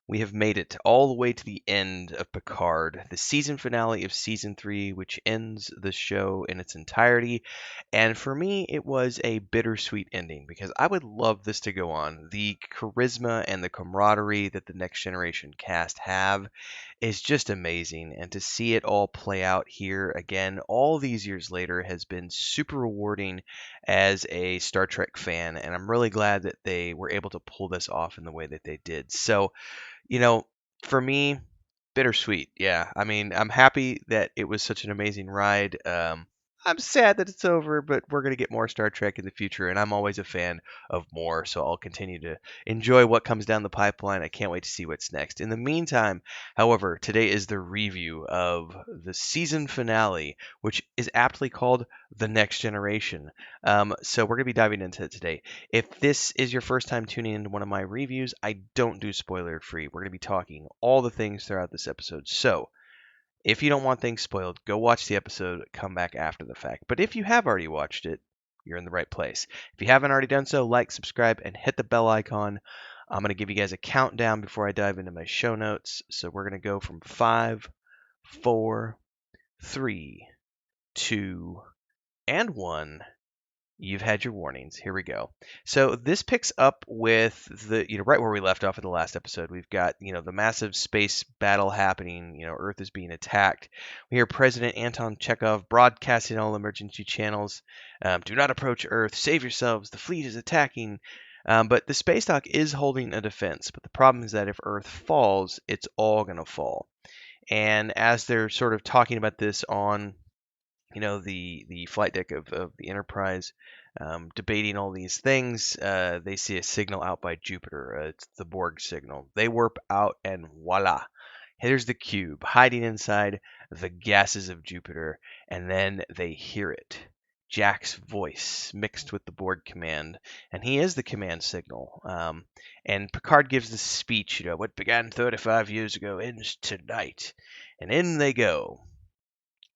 We have made it all the way to the end of Picard, the season finale of season 3, which ends the show in its entirety. And for me, it was a bittersweet ending because I would love this to go on. The charisma and the camaraderie that the Next Generation cast have is just amazing. And to see it all play out here again, all these years later, has been super rewarding as a Star Trek fan. And I'm really glad that they were able to pull this off in the way that they did. So, you know, for me, bittersweet. Yeah. I mean, I'm happy that it was such an amazing ride. I'm sad that it's over, but we're going to get more Star Trek in the future, and I'm always a fan of more, so I'll continue to enjoy what comes down the pipeline. I can't wait to see what's next. In the meantime, however, today is the review of the season finale, which is aptly called The Next Generation. So we're going to be diving into it today. If this is your first time tuning into one of my reviews, I don't do spoiler free. We're going to be talking all the things throughout this episode. So, if you don't want things spoiled, go watch the episode, come back after the fact. But if you have already watched it, you're in the right place. If you haven't already done so, like, subscribe, and hit the bell icon. I'm going to give you guys a countdown before I dive into my show notes. So we're going to go from 5, 4, 3, 2, and 1. You've had your warnings. Here we go. So this picks up with right where we left off in the last episode. We've got, the massive space battle happening. Earth is being attacked. We hear President Anton Chekhov broadcasting all emergency channels. Do not approach Earth. Save yourselves. The fleet is attacking. But the space dock is holding a defense. But the problem is that if Earth falls, it's all going to fall. And as they're sort of talking about this on the flight deck of the Enterprise, debating all these things, they see a signal out by Jupiter. It's the Borg signal. They warp out, and voila, here's the cube hiding inside the gases of Jupiter, and then they hear it. Jack's voice mixed with the Borg command, and he is the command signal. And Picard gives this speech, what began 35 years ago ends tonight. And in they go.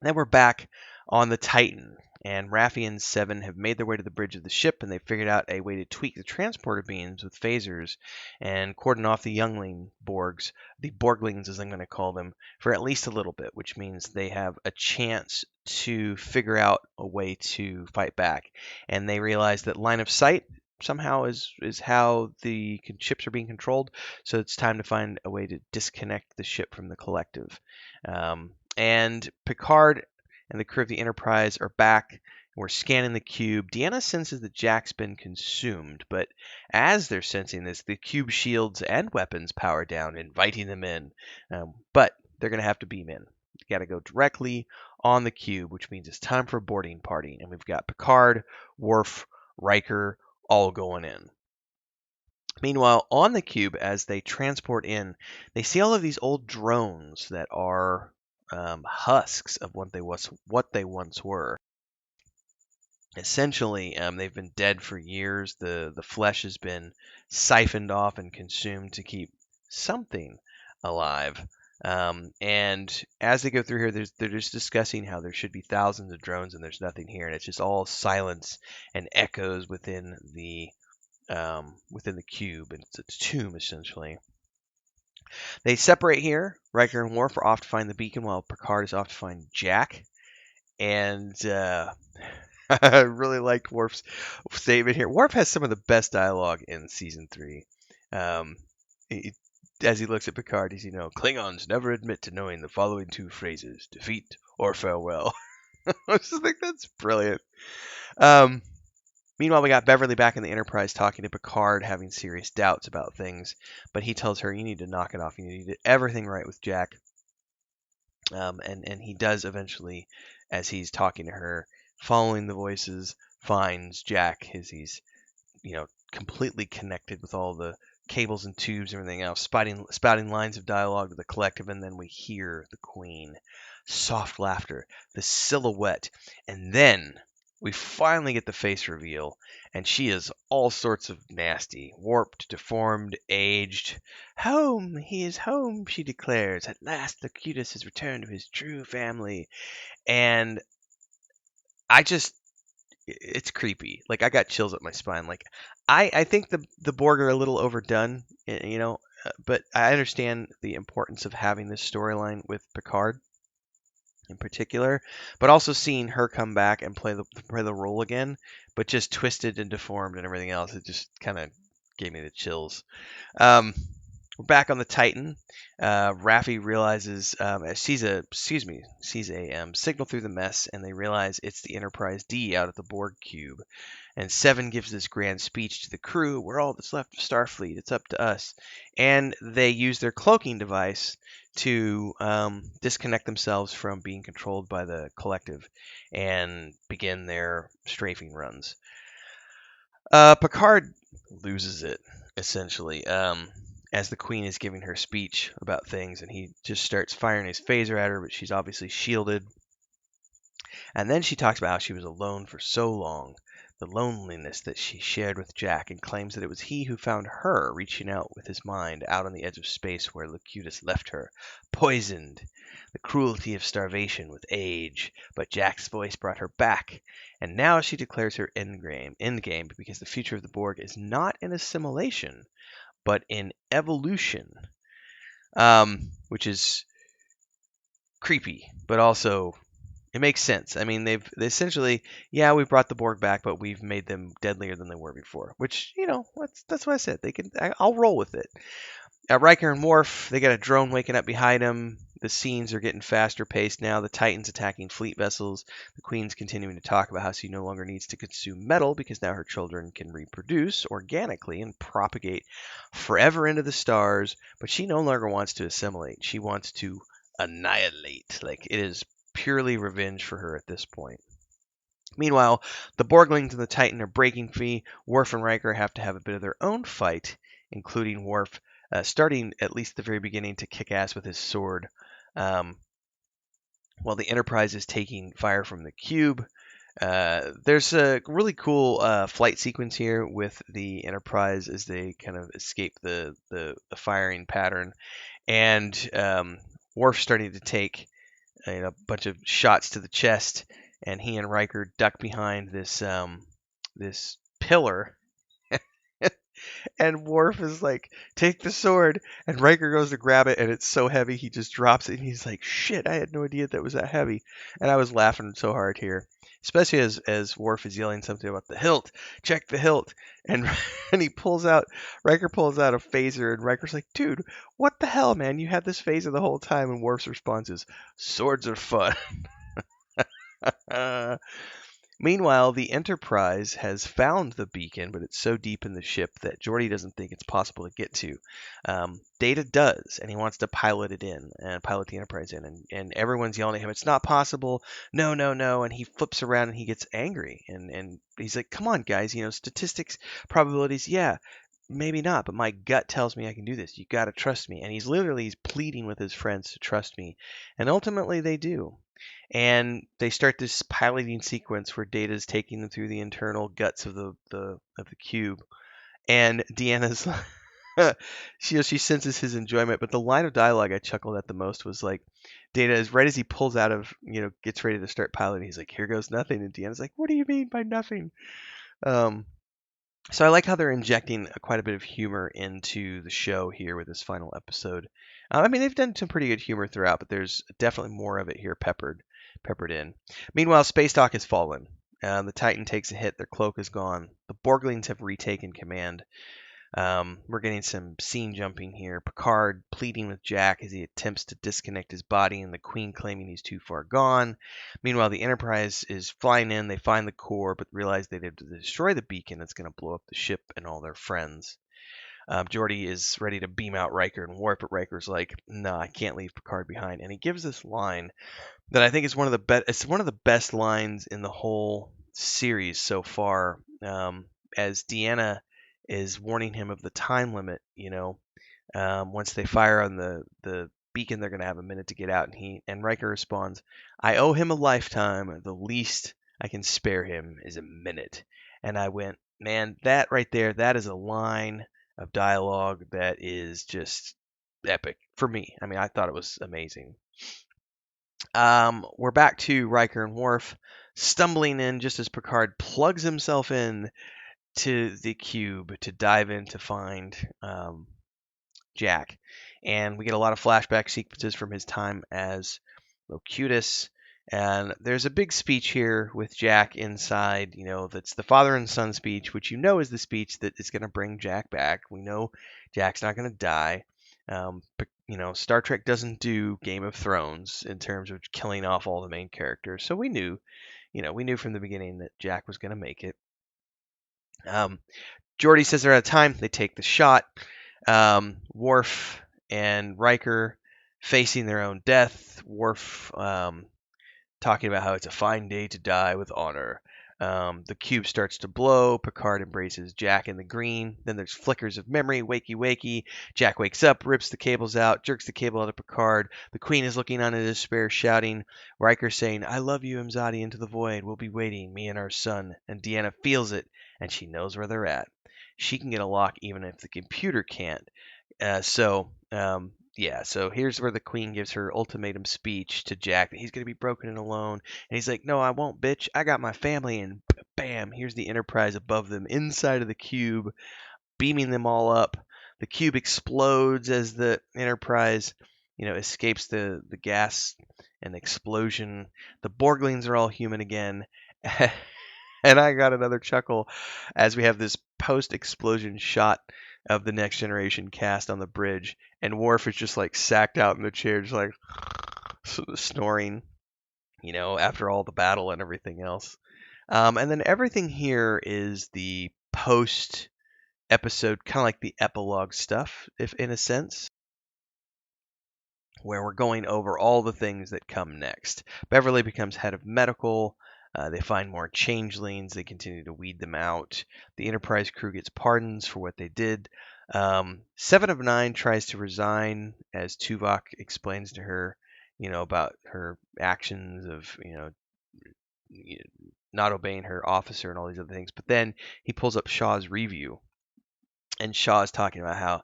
Then we're back on the Titan, and Raffi and Seven have made their way to the bridge of the ship, and they figured out a way to tweak the transporter beams with phasers and cordon off the youngling Borgs, the Borglings as I'm going to call them, for at least a little bit, which means they have a chance to figure out a way to fight back. And they realize that line of sight somehow is how the ships are being controlled, so it's time to find a way to disconnect the ship from the collective. And Picard and the crew of the Enterprise are back. We're scanning the cube. Deanna senses that Jack's been consumed, but as they're sensing this, the cube shields and weapons power down, inviting them in. But they're going to have to beam in. You got to go directly on the cube, which means it's time for a boarding party. And we've got Picard, Worf, Riker, all going in. Meanwhile, on the cube, as they transport in, they see all of these old drones that are husks of what they once were. Essentially, they've been dead for years. The flesh has been siphoned off and consumed to keep something alive. And as they go through here, they're just discussing how there should be thousands of drones and there's nothing here, and it's just all silence and echoes within the cube, and it's a tomb essentially. They separate here. Riker and Worf are off to find the beacon, while Picard is off to find Jack. And I really liked Worf's statement here. Worf has some of the best dialogue in season 3. As he looks at Picard, he's, Klingons never admit to knowing the following 2 phrases: defeat or farewell. I just think that's brilliant. Meanwhile, we got Beverly back in the Enterprise talking to Picard, having serious doubts about things. But he tells her, you need to knock it off. You need to do everything right with Jack. And he does eventually, as he's talking to her, following the voices, finds Jack as he's, completely connected with all the cables and tubes and everything else, spouting lines of dialogue to the collective. And then we hear the Queen. Soft laughter, the silhouette, and then we finally get the face reveal, and she is all sorts of nasty, warped, deformed, aged. Home! He is home, she declares. At last, Locutus has returned to his true family. And it's creepy. Like, I got chills up my spine. Like, I think the Borg are a little overdone, but I understand the importance of having this storyline with Picard in particular, but also seeing her come back and play the role again, but just twisted and deformed and everything else. It just kind of gave me the chills. Um, we're back on the Titan. Raffi realizes sees a signal through the mess, and they realize it's the Enterprise D out at the Borg cube. And Seven gives this grand speech to the crew: "We're all that's left of Starfleet. It's up to us." And they use their cloaking device to disconnect themselves from being controlled by the collective and begin their strafing runs. Picard loses it, essentially, as the Queen is giving her speech about things, and he just starts firing his phaser at her, but she's obviously shielded. And then she talks about how she was alone for so long, the loneliness that she shared with Jack, and claims that it was he who found her, reaching out with his mind out on the edge of space where Locutus left her, poisoned. The cruelty of starvation with age, but Jack's voice brought her back, and now she declares her endgame because the future of the Borg is not in assimilation, but in evolution, which is creepy, but also it makes sense. I mean, they essentially, yeah, we brought the Borg back, but we've made them deadlier than they were before. Which, that's what I said. I'll roll with it. Riker and Worf, they got a drone waking up behind them. The scenes are getting faster paced now. The Titans attacking fleet vessels. The Queen's continuing to talk about how she no longer needs to consume metal because now her children can reproduce organically and propagate forever into the stars. But she no longer wants to assimilate. She wants to annihilate. Like, it is purely revenge for her at this point. Meanwhile, the Borglings and the Titan are breaking free. Worf and Riker have to have a bit of their own fight, including Worf starting at least the very beginning to kick ass with his sword, um, while the Enterprise is taking fire from the cube. There's a really cool flight sequence here with the Enterprise as they kind of escape the firing pattern, and Worf starting to take a bunch of shots to the chest, and he and Riker duck behind this pillar. And Worf is like, "Take the sword," and Riker goes to grab it, and it's so heavy he just drops it, and he's like, "Shit, I had no idea that was that heavy." And I was laughing so hard here, especially as Worf is yelling something about the hilt. Check the hilt, and and Riker pulls out a phaser, and Riker's like, "Dude, what the hell, man? You had this phaser the whole time." And Worf's response is, "Swords are fun." Meanwhile, the Enterprise has found the beacon, but it's so deep in the ship that Geordi doesn't think it's possible to get to. Data does, and he wants to pilot it in, and pilot the Enterprise in, and everyone's yelling at him, "It's not possible! No, no, no!" And he flips around and he gets angry, and he's like, "Come on, guys! Statistics, probabilities, yeah, maybe not, but my gut tells me I can do this. You got to trust me." And he's pleading with his friends to trust me, and ultimately they do. And they start this piloting sequence where Data's taking them through the internal guts of the cube, and Deanna's she senses his enjoyment. But the line of dialogue I chuckled at the most was like, Data is right as he pulls out of gets ready to start piloting. He's like, "Here goes nothing," and Deanna's like, "What do you mean by nothing?" Um, so I like how they're injecting quite a bit of humor into the show here with this final episode. I mean, they've done some pretty good humor throughout, but there's definitely more of it here peppered in. Meanwhile, Space Dock has fallen. The Titan takes a hit. Their cloak is gone. The Borglings have retaken command. We're getting some scene jumping here. Picard pleading with Jack as he attempts to disconnect his body, and the Queen claiming he's too far gone. Meanwhile, the Enterprise is flying in. They find the core, but realize they have to destroy the beacon that's going to blow up the ship and all their friends. Geordi is ready to beam out Riker and Worf, but Riker's like, "Nah, I can't leave Picard behind." And he gives this line that I think is one of the best. It's one of the best lines in the whole series so far. As Deanna is warning him of the time limit, once they fire on the beacon, they're going to have a minute to get out. And Riker responds, "I owe him a lifetime. The least I can spare him is a minute." And I went, man, that right there, that is a line of dialogue that is just epic for me. I mean, I thought it was amazing. We're back to Riker and Worf stumbling in just as Picard plugs himself in to the cube to dive in to find Jack. And we get a lot of flashback sequences from his time as Locutus. And there's a big speech here with Jack inside, that's the father and son speech, which is the speech that is going to bring Jack back. We know Jack's not going to die. But, Star Trek doesn't do Game of Thrones in terms of killing off all the main characters. So we knew from the beginning that Jack was going to make it. Geordi says they're out of time. They take the shot. Worf and Riker facing their own death. Worf talking about how it's a fine day to die with honor. The cube starts to blow. Picard embraces Jack in the green. Then there's flickers of memory. Wakey, wakey. Jack wakes up, rips the cables out, jerks the cable out of Picard. The Queen is looking on in despair, shouting. Riker saying, "I love you, Imzadi, into the void. We'll be waiting, me and our son." And Deanna feels it, and she knows where they're at. She can get a lock even if the computer can't. So here's where the Queen gives her ultimatum speech to Jack that he's going to be broken and alone. And he's like, "No, I won't, bitch. I got my family." And bam, here's the Enterprise above them inside of the cube, beaming them all up. The cube explodes as the Enterprise, escapes the gas and explosion. The Borglings are all human again. And I got another chuckle as we have this post-explosion shot of the Next Generation cast on the bridge, and Worf is just like sacked out in the chair, just like snoring, after all the battle and everything else. And then everything here is the post-episode, kind of like the epilogue stuff, if in a sense, where we're going over all the things that come next. Beverly becomes head of medical. They find more changelings. They continue to weed them out. The Enterprise crew gets pardons for what they did. 7 of 9 tries to resign as Tuvok explains to her, about her actions of, not obeying her officer and all these other things. But then he pulls up Shaw's review. And Shaw is talking about how,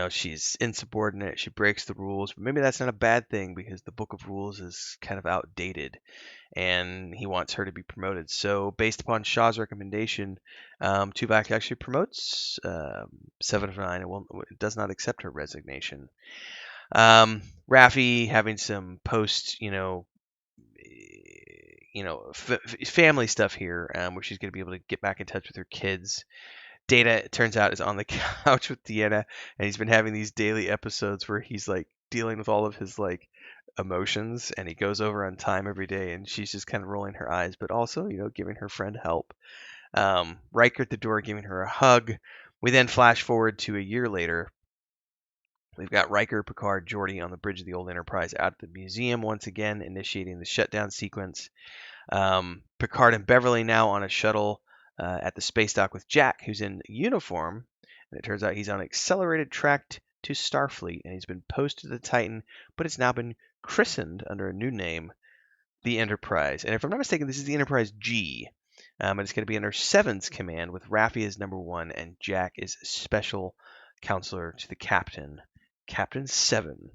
she's insubordinate, she breaks the rules, but maybe that's not a bad thing because the Book of Rules is kind of outdated, and he wants her to be promoted. So, based upon Shaw's recommendation, Tuvok actually promotes 7 of 9 and does not accept her resignation. Raffi having some post, family stuff here, where she's going to be able to get back in touch with her kids. Data, it turns out, is on the couch with Deanna, and he's been having these daily episodes where he's like dealing with all of his like emotions, and he goes over on time every day, and she's just kind of rolling her eyes, but also, giving her friend help. Riker at the door giving her a hug. We then flash forward to a year later. We've got Riker, Picard, Geordi on the bridge of the old Enterprise out at the museum once again, initiating the shutdown sequence. Picard and Beverly now on a shuttle at the space dock with Jack, who's in uniform, and it turns out he's on accelerated track to Starfleet, and he's been posted to the Titan, but it's now been christened under a new name, the Enterprise. And if I'm not mistaken, this is the Enterprise G, and it's going to be under Seven's command, with Raffi as number 1, and Jack is special counselor to the captain, Captain 7.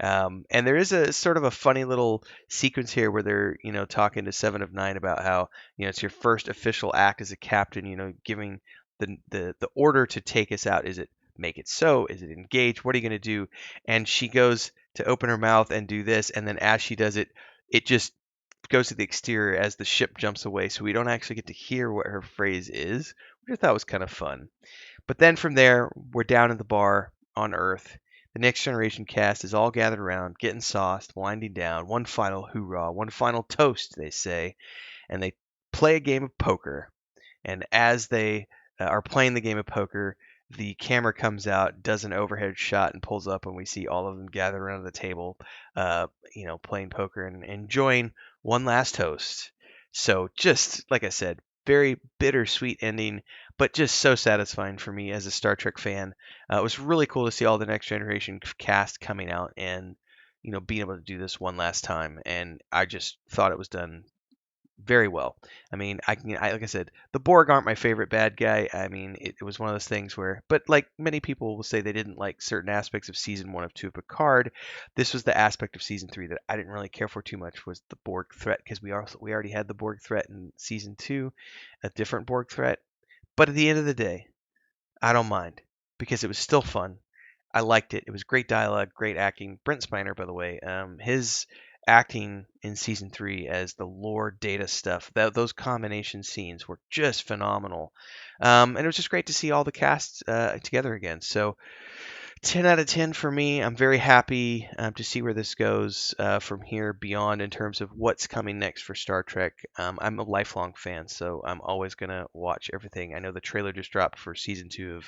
And there is a sort of a funny little sequence here where they're, talking to 7 of 9 about how, it's your first official act as a captain, giving the order to take us out. Is it make it so? Is it engage? What are you going to do? And she goes to open her mouth and do this. And then as she does it, it just goes to the exterior as the ship jumps away. So we don't actually get to hear what her phrase is, which I thought was kind of fun. But then from there, we're down at the bar on Earth. The Next Generation cast is all gathered around, getting sauced, winding down. One final hoorah, one final toast, they say. And they play a game of poker. And as they are playing the game of poker, the camera comes out, does an overhead shot, and pulls up, and we see all of them gathered around the table, playing poker and enjoying one last toast. So just, like I said, very bittersweet ending, but just so satisfying for me as a Star Trek fan. It was really cool to see all the Next Generation cast coming out and, being able to do this one last time. And I just thought it was done very well. I mean, like I said, the Borg aren't my favorite bad guy. I mean, it was one of those things where, but like many people will say they didn't like certain aspects of season 1 of 2 of Picard. This was the aspect of season 3 that I didn't really care for too much, was the Borg threat, because we already had the Borg threat in season 2, a different Borg threat. But at the end of the day, I don't mind because it was still fun. I liked it. It was great dialogue, great acting. Brent Spiner, by the way, his acting in season three as the Lord Data stuff, those combination scenes were just phenomenal. And it was just great to see all the cast together again. So 10 out of 10 for me. I'm very happy to see where this goes from here beyond in terms of what's coming next for Star Trek. I'm a lifelong fan, so I'm always going to watch everything. I know the trailer just dropped for season two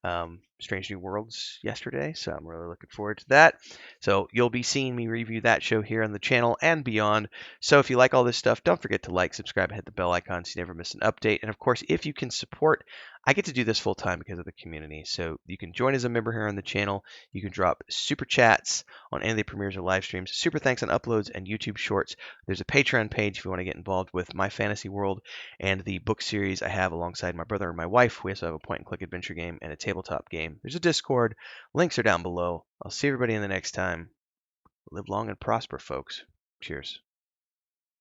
of Strange New Worlds yesterday, so I'm really looking forward to that. So you'll be seeing me review that show here on the channel and beyond. So if you like all this stuff, don't forget to like, subscribe, and hit the bell icon so you never miss an update. And of course, if you can support, I get to do this full time because of the community. So you can join as a member here on the channel. You can drop super chats on any of the premieres or live streams, super thanks on uploads and YouTube shorts. There's a Patreon page if you want to get involved with my fantasy world and the book series I have alongside my brother and my wife. We also have a point and click adventure game and a tabletop game. There's a Discord. Links are down below. I'll see everybody in the next time. Live long and prosper, folks. Cheers.